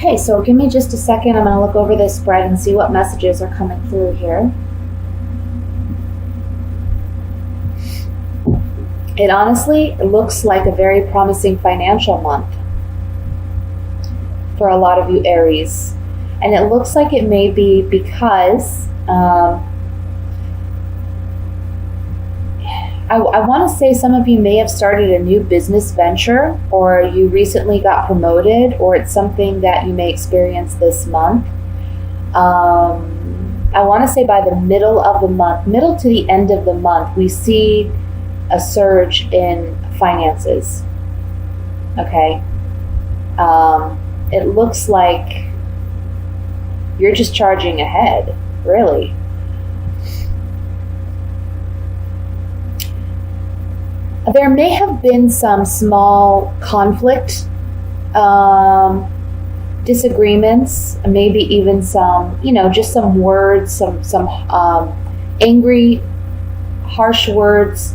Okay, so give me just a second. I'm going to look over this spread and see what messages are coming through here. It honestly looks like a very promising financial month for a lot of you Aries. And it looks like it may be because I want to say some of you may have started a new business venture, or you recently got promoted, or it's something that you may experience this month. I want to say by the middle of the month, middle to the end of the month, we see a surge in finances. Okay. It looks like you're just charging ahead, really. There may have been some small conflict, disagreements, maybe even some, just some words, some angry, harsh words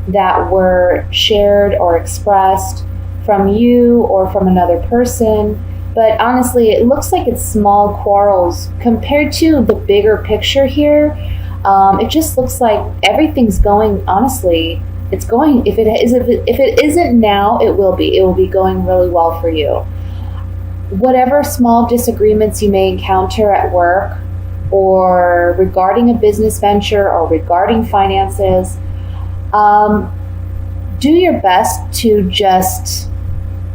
that were shared or expressed from you or from another person. But honestly, it looks like it's small quarrels compared to the bigger picture here. It just looks like everything's going, honestly, it's going, if it isn't now, it will be. It will be going really well for you. Whatever small disagreements you may encounter at work or regarding a business venture or regarding finances, do your best to just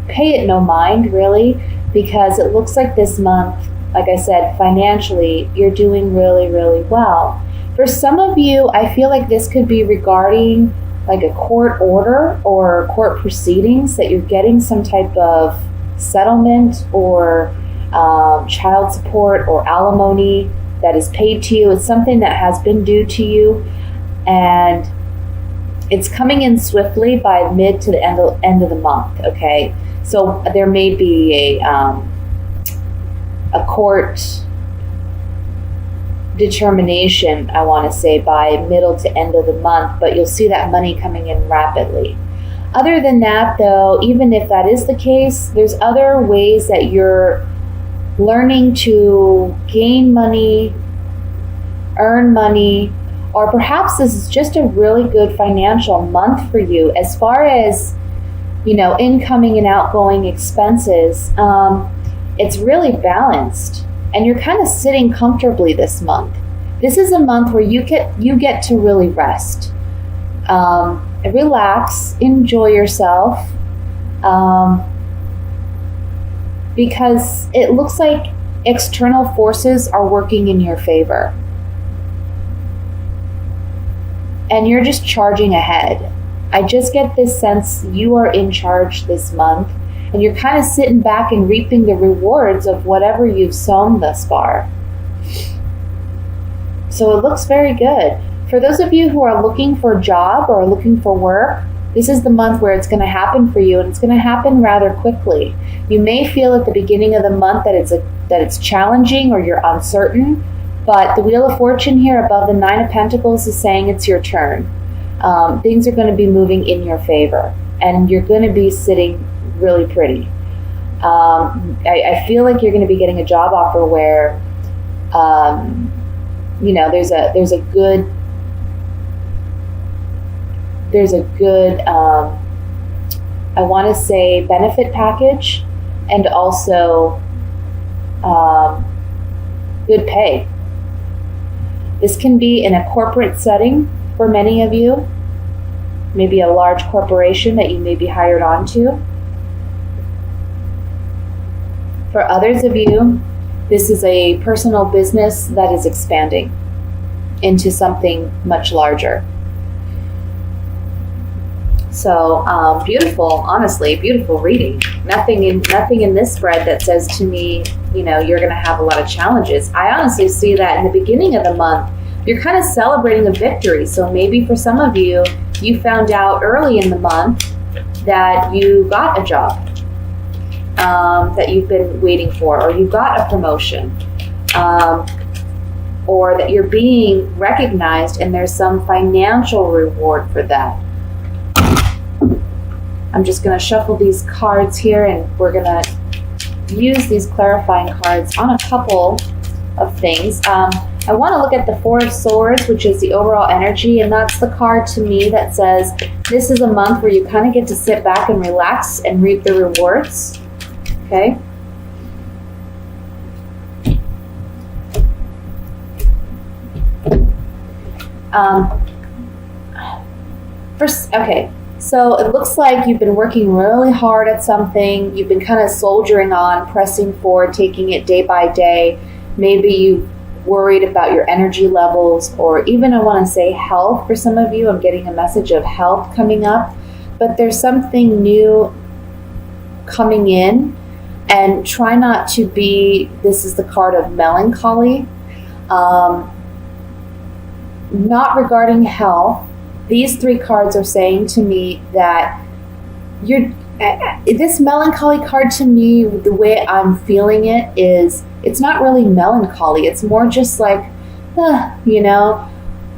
pay it no mind, really, because it looks like this month, like I said, financially, you're doing really, really well. For some of you, I feel like this could be regarding like a court order or court proceedings, that you're getting some type of settlement or child support or alimony that is paid to you. It's something that has been due to you, and it's coming in swiftly by mid to the end of the month. Okay, so there may be a court determination, I want to say, by middle to end of the month, but you'll see that money coming in rapidly. Other than that, though, even if that is the case, there's other ways that you're learning to gain money, earn money, or perhaps this is just a really good financial month for you as far as, incoming and outgoing expenses. It's really balanced, and you're kind of sitting comfortably this month. This is a month where you get to really rest, relax, enjoy yourself, because it looks like external forces are working in your favor, and you're just charging ahead. I just get this sense you are in charge this month, and you're kind of sitting back and reaping the rewards of whatever you've sown thus far. So it looks very good. For those of you who are looking for a job or looking for work, this is the month where it's going to happen for you, and it's going to happen rather quickly. You may feel at the beginning of the month that it's challenging or you're uncertain, but the Wheel of Fortune here above the Nine of Pentacles is saying it's your turn. Things are going to be moving in your favor, and you're going to be sitting really pretty. I feel like you're going to be getting a job offer where, there's a good I want to say benefit package, and also good pay. This can be in a corporate setting for many of you, maybe a large corporation that you may be hired onto. For others of you, this is a personal business that is expanding into something much larger. So beautiful, honestly, beautiful reading. Nothing in this spread that says to me, you're going to have a lot of challenges. I honestly see that in the beginning of the month, you're kind of celebrating a victory. So maybe for some of you, you found out early in the month that you got a job that you've been waiting for, or you got a promotion, or that you're being recognized and there's some financial reward for that. I'm just going to shuffle these cards here, and we're going to use these clarifying cards on a couple of things. I want to look at the Four of Swords, which is the overall energy, and that's the card to me that says this is a month where you kind of get to sit back and relax and reap the rewards. Okay. Okay, so it looks like you've been working really hard at something. You've been kind of soldiering on, pressing forward, taking it day by day. Maybe you worried about your energy levels, or even I want to say health for some of you. I'm getting a message of health coming up, but there's something new coming in, and try not to be, this is the card of melancholy, not regarding health. These three cards are saying to me that this melancholy card to me, the way I'm feeling it is, it's not really melancholy. It's more just like,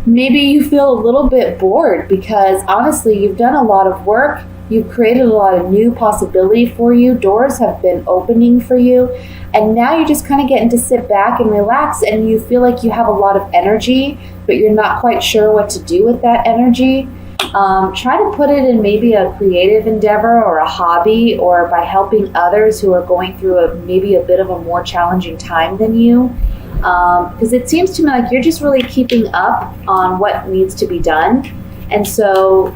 maybe you feel a little bit bored because honestly, you've done a lot of work. You've created a lot of new possibility for you. Doors have been opening for you. And now you're just kind of getting to sit back and relax, and you feel like you have a lot of energy, but you're not quite sure what to do with that energy. Try to put it in maybe a creative endeavor or a hobby, or by helping others who are going through maybe a bit of a more challenging time than you. Because it seems to me like you're just really keeping up on what needs to be done. And so,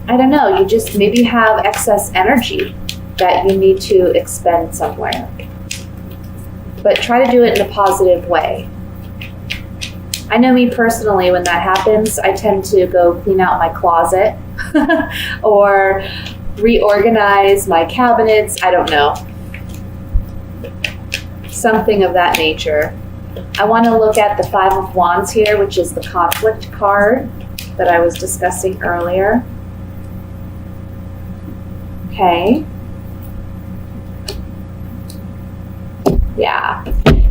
I don't know, you just maybe have excess energy that you need to expend somewhere. But try to do it in a positive way. I know me personally, when that happens, I tend to go clean out my closet or reorganize my cabinets. I don't know. Something of that nature. I want to look at the Five of Wands here, which is the conflict card that I was discussing earlier. Okay. Yeah.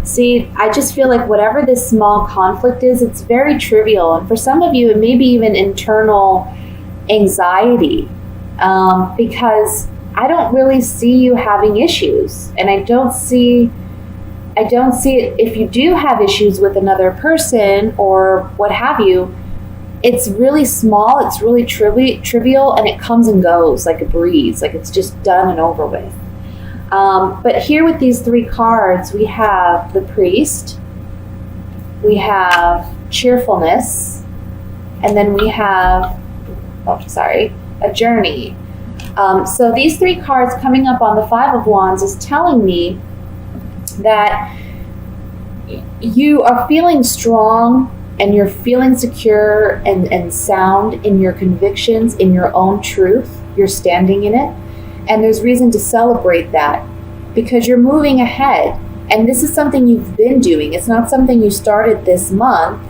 See, I just feel like whatever this small conflict is, it's very trivial. And for some of you, it may be even internal anxiety, because I don't really see you having issues. And I don't see it. If you do have issues with another person or what have you, it's really small, it's really trivial, and it comes and goes like a breeze, like it's just done and over with. But here with these three cards, we have the Priest, we have cheerfulness, and then we have, a journey. So these three cards coming up on the Five of Wands is telling me that you are feeling strong and you're feeling secure and sound in your convictions, in your own truth. You're standing in it. And there's reason to celebrate that because you're moving ahead. And this is something you've been doing. It's not something you started this month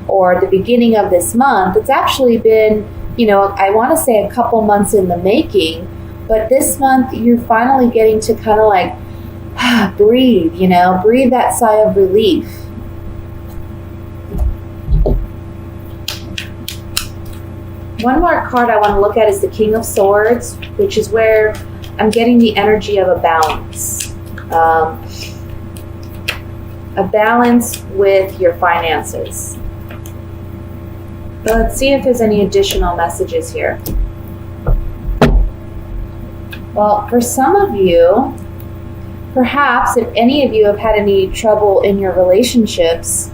or the beginning of this month. It's actually been, I want to say a couple months in the making. But this month, you're finally getting to kind of like breathe, breathe that sigh of relief. One more card I want to look at is the King of Swords, which is where I'm getting the energy of a balance. A balance with your finances. But let's see if there's any additional messages here. Well, for some of you, perhaps if any of you have had any trouble in your relationships,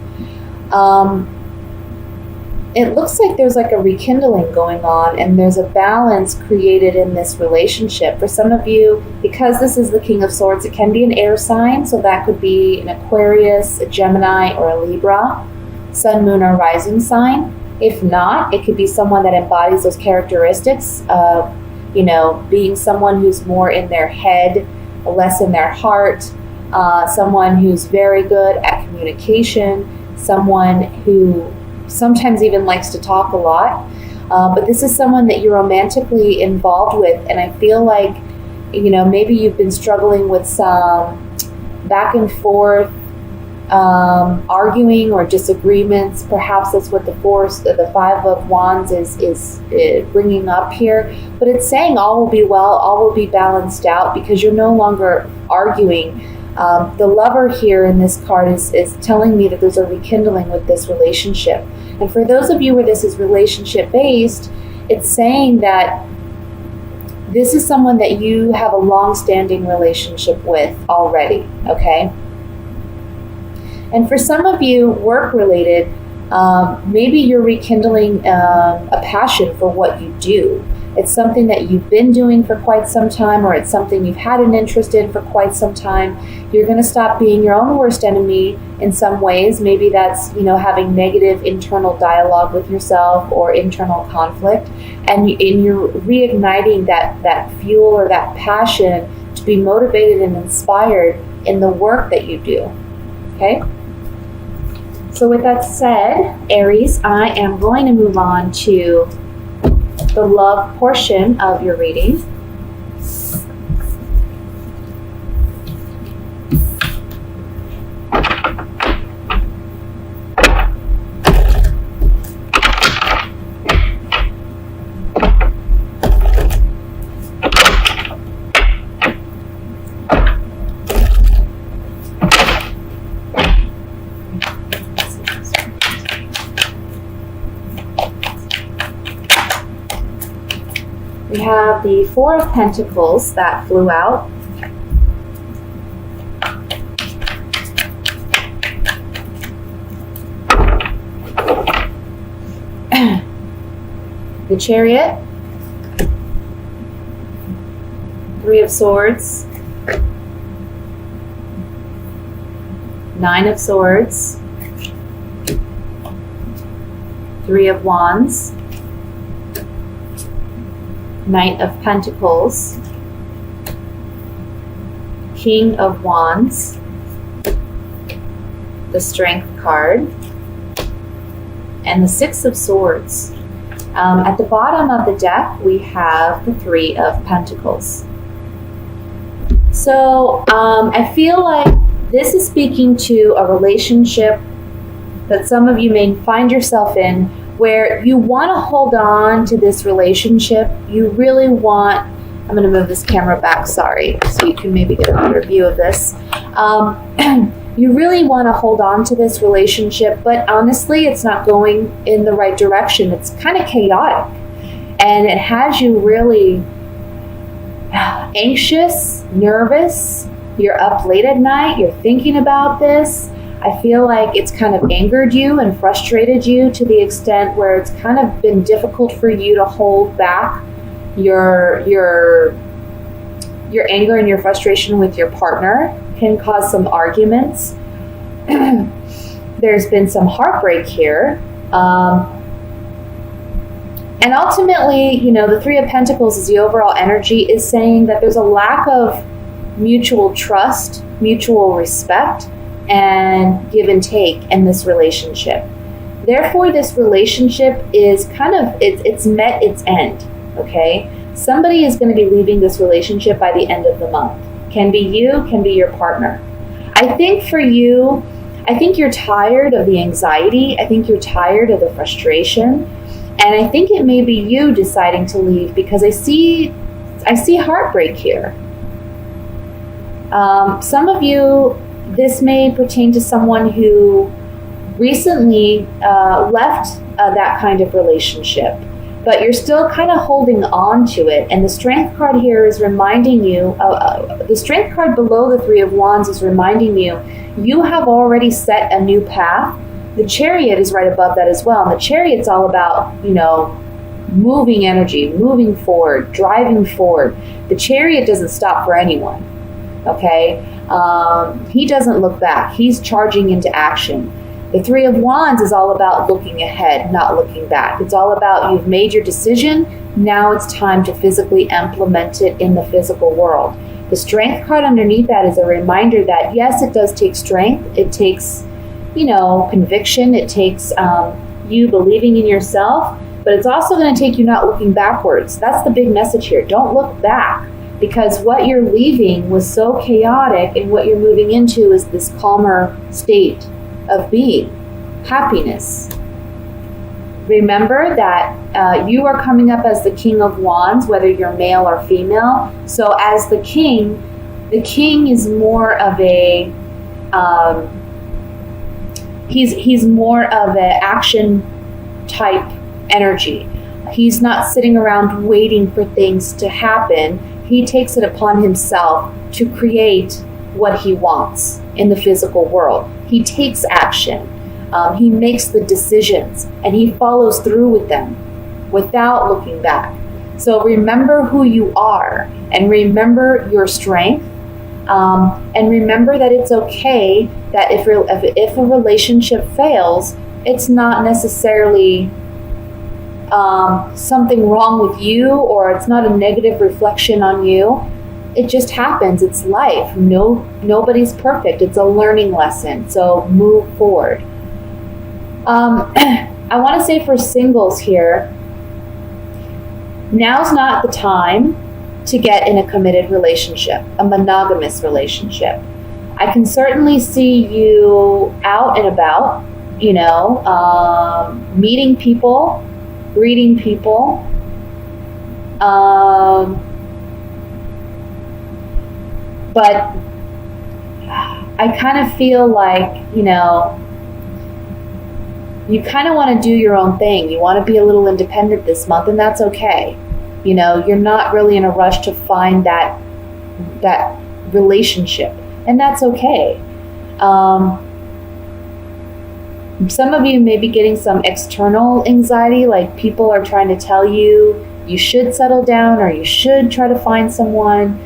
it looks like there's like a rekindling going on and there's a balance created in this relationship. For some of you, because this is the King of Swords, it can be an air sign. So that could be an Aquarius, a Gemini, or a Libra, sun, moon, or rising sign. If not, it could be someone that embodies those characteristics of, being someone who's more in their head, less in their heart, someone who's very good at communication, someone who sometimes even likes to talk a lot. But this is someone that you're romantically involved with. And I feel like, maybe you've been struggling with some back and forth arguing or disagreements. Perhaps that's what the Five of Wands is bringing up here. But it's saying all will be well, all will be balanced out because you're no longer arguing. The Lover here in this card is telling me that there's a rekindling with this relationship. And for those of you where this is relationship based, it's saying that this is someone that you have a long-standing relationship with already, okay? And for some of you, work-related, maybe you're rekindling a passion for what you do. It's something that you've been doing for quite some time, or it's something you've had an interest in for quite some time. You're going to stop being your own worst enemy in some ways. Maybe that's, having negative internal dialogue with yourself or internal conflict. And you're reigniting that fuel or that passion to be motivated and inspired in the work that you do. Okay? So with that said, Aries, I am going to move on to the love portion of your reading. We have the Four of Pentacles that flew out. The Chariot. Three of Swords. Nine of Swords. Three of Wands. Knight of Pentacles, King of Wands, the Strength card, and the Six of Swords. At the bottom of the deck, we have the Three of Pentacles. So I feel like this is speaking to a relationship that some of you may find yourself in, where you want to hold on to this relationship. You really want, I'm going to move this camera back, sorry, so you can maybe get a better view of this. You really want to hold on to this relationship, but honestly, it's not going in the right direction. It's kind of chaotic, and it has you really anxious, nervous. You're up late at night, you're thinking about this. I feel like it's kind of angered you and frustrated you to the extent where it's kind of been difficult for you to hold back your anger and your frustration with your partner. Can cause some arguments. There's been some heartbreak here. And ultimately, the Three of Pentacles is the overall energy, is saying that there's a lack of mutual trust, mutual respect, and give and take in this relationship. Therefore, this relationship is it's met its end, okay? Somebody is going to be leaving this relationship by the end of the month. Can be you, can be your partner. I think for you, I think you're tired of the anxiety. I think you're tired of the frustration. And I think it may be you deciding to leave because I see heartbreak here. Some of you, this may pertain to someone who recently left that kind of relationship, but you're still kind of holding on to it. And the Strength card here is reminding you, the Strength card below the Three of Wands is reminding you, you have already set a new path. The Chariot is right above that as well. And the Chariot's all about, moving energy, moving forward, driving forward. The Chariot doesn't stop for anyone, okay? He doesn't look back. He's charging into action. The Three of Wands is all about looking ahead, not looking back. It's all about you've made your decision. Now it's time to physically implement it in the physical world. The Strength card underneath that is a reminder that, yes, it does take strength. It takes, conviction. It takes you believing in yourself. But it's also going to take you not looking backwards. That's the big message here. Don't look back. because what you're leaving was so chaotic, and what you're moving into is this calmer state of being, happiness. Remember that you are coming up as the King of Wands, whether you're male or female. So as the king is more of a he's more of an action type energy. He's not sitting around waiting for things to happen. He takes it upon himself to create what he wants in the physical world. He takes action. He makes the decisions, and he follows through with them without looking back. So remember who you are, and remember your strength, and remember that it's okay that if a relationship fails, it's not necessarily something wrong with you, or it's not a negative reflection on you. It just happens. It's life. Nobody's perfect. It's a learning lesson. So move forward. I want to say for singles here, now's not the time to get in a committed relationship, a monogamous relationship. I can certainly see you out and about, meeting people, greeting people, but I kind of feel like, you kind of want to do your own thing. You want to be a little independent this month, and that's okay. You're not really in a rush to find that relationship, and that's okay. Some of you may be getting some external anxiety, like people are trying to tell you should settle down or you should try to find someone.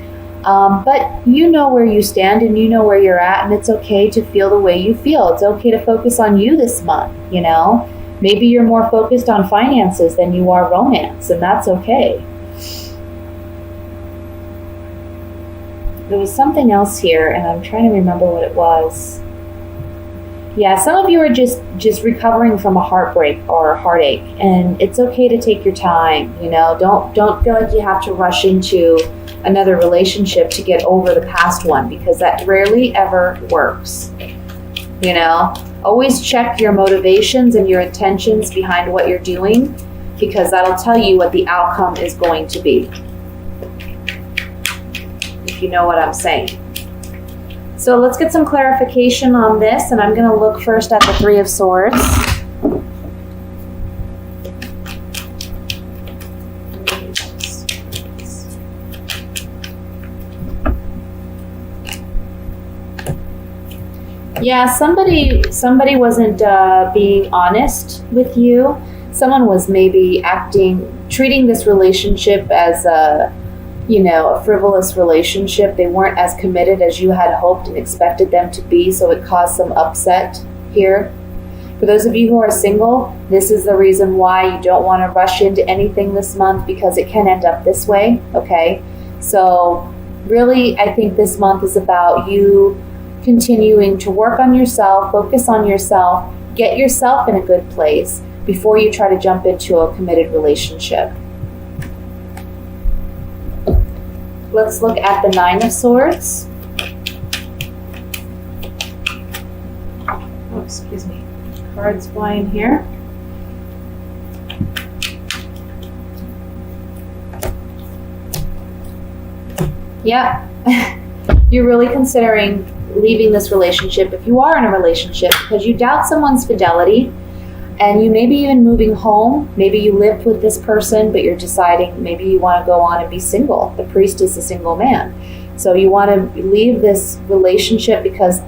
But you know where you stand and you know where you're at, and it's okay to feel the way you feel. It's okay to focus on you this month, Maybe you're more focused on finances than you are romance, and that's okay. There was something else here, and I'm trying to remember what it was. Yeah, some of you are just recovering from a heartbreak or a heartache, and it's okay to take your time. Don't feel like you have to rush into another relationship to get over the past one, because that rarely ever works. Always check your motivations and your intentions behind what you're doing, because that'll tell you what the outcome is going to be, if you know what I'm saying. So let's get some clarification on this, and I'm going to look first at the Three of Swords. Yeah, somebody wasn't being honest with you. Someone was maybe treating this relationship as a frivolous relationship. They weren't as committed as you had hoped and expected them to be, so it caused some upset here. For those of you who are single, this is the reason why you don't want to rush into anything this month, because it can end up this way, okay? So really, I think this month is about you continuing to work on yourself, focus on yourself, get yourself in a good place before you try to jump into a committed relationship. Let's look at the Nine of Swords. Oh, excuse me. Cards flying here. Yeah. You're really considering leaving this relationship, if you are in a relationship, because you doubt someone's fidelity, and you may be even moving home. Maybe you lived with this person, but you're deciding maybe you want to go on and be single. The Priest is a single man. So you want to leave this relationship because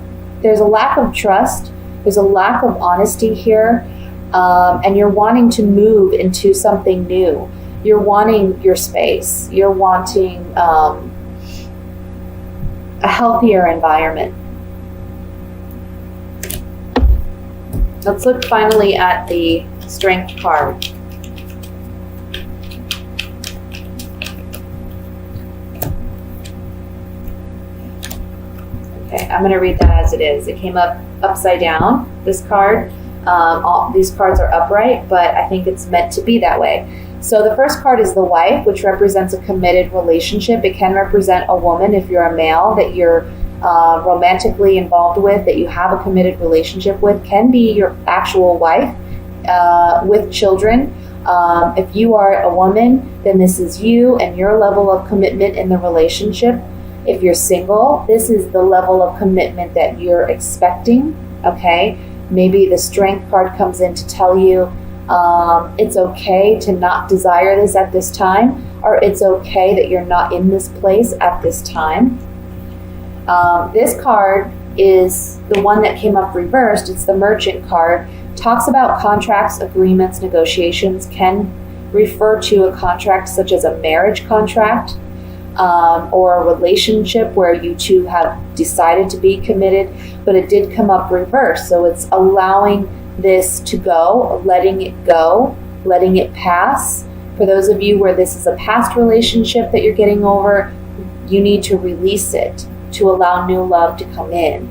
there's a lack of trust, there's a lack of honesty here, and you're wanting to move into something new. You're wanting your space. You're wanting a healthier environment. Let's look finally at the Strength card. Okay, I'm going to read that as it is. It came up upside down, this card. All these cards are upright, but I think it's meant to be that way. So the first card is the wife, which represents a committed relationship. It can represent a woman if you're a male that you're romantically involved with, that you have a committed relationship with, can be your actual wife with children. If you are a woman, then this is you and your level of commitment in the relationship. If you're single, this is the level of commitment that you're expecting, okay? Maybe the Strength card comes in to tell you it's okay to not desire this at this time, or it's okay that you're not in this place at this time. This card is the one that came up reversed. It's the Merchant card. Talks about contracts, agreements, negotiations, can refer to a contract such as a marriage contract or a relationship where you two have decided to be committed, but it did come up reversed. So it's allowing this to go, letting it pass. For those of you where this is a past relationship that you're getting over, you need to release it to allow new love to come in.